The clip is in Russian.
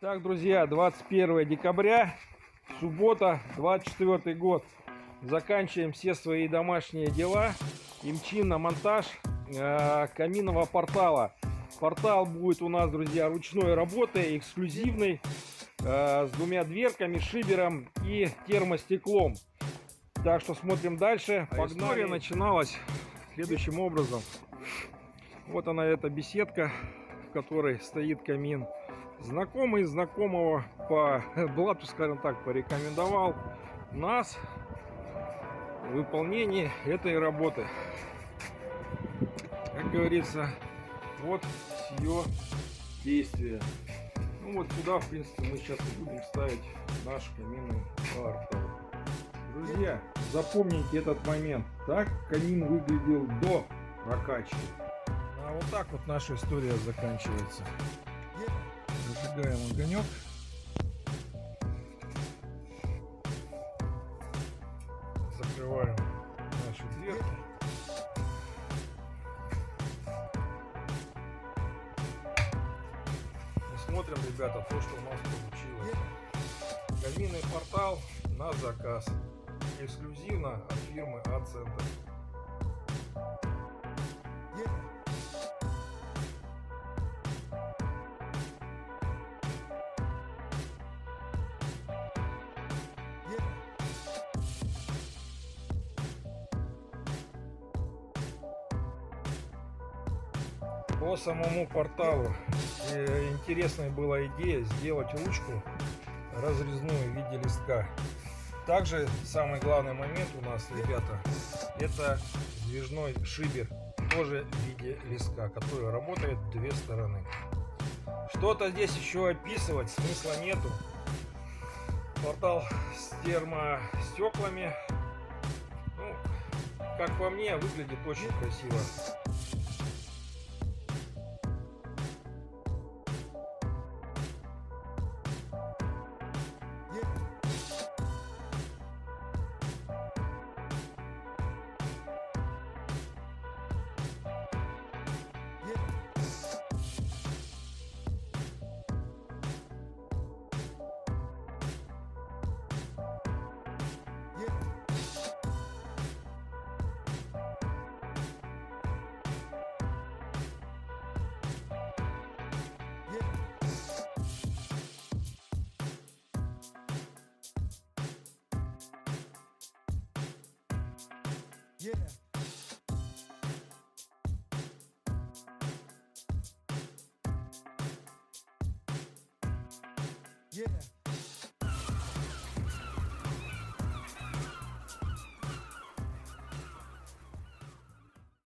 Так, друзья, 21 декабря, суббота, 24 год. Заканчиваем все свои домашние дела и мчим на монтаж каминного портала. Портал будет у нас, друзья, ручной работы, эксклюзивный, с двумя дверками, шибером и термостеклом. Так что смотрим дальше. Погнали. История начиналась следующим образом. Вот она, эта беседка, в которой стоит камин. Знакомый знакомого по блату, скажем так, порекомендовал нас в выполнении этой работы. Как говорится, вот ее действие. Ну вот сюда, в принципе, мы сейчас и будем ставить наш каминный портал. Друзья, запомните этот момент. Так камин выглядел до прокачки. А вот так вот наша история заканчивается. Зажигаем огонек. Закрываем наши дверки. И смотрим, ребята, то, что у нас получилось. Каминный портал на заказ. Эксклюзивно от фирмы А-Центр. По самому порталу интересная была идея сделать ручку разрезную в виде листка. Также самый главный момент у нас, ребята, это сдвижной шибер, тоже в виде листка, который работает в две стороны. Что-то здесь еще описывать смысла нету. Портал с термостеклами, ну, как по мне, выглядит очень красиво. Yeah. Yeah.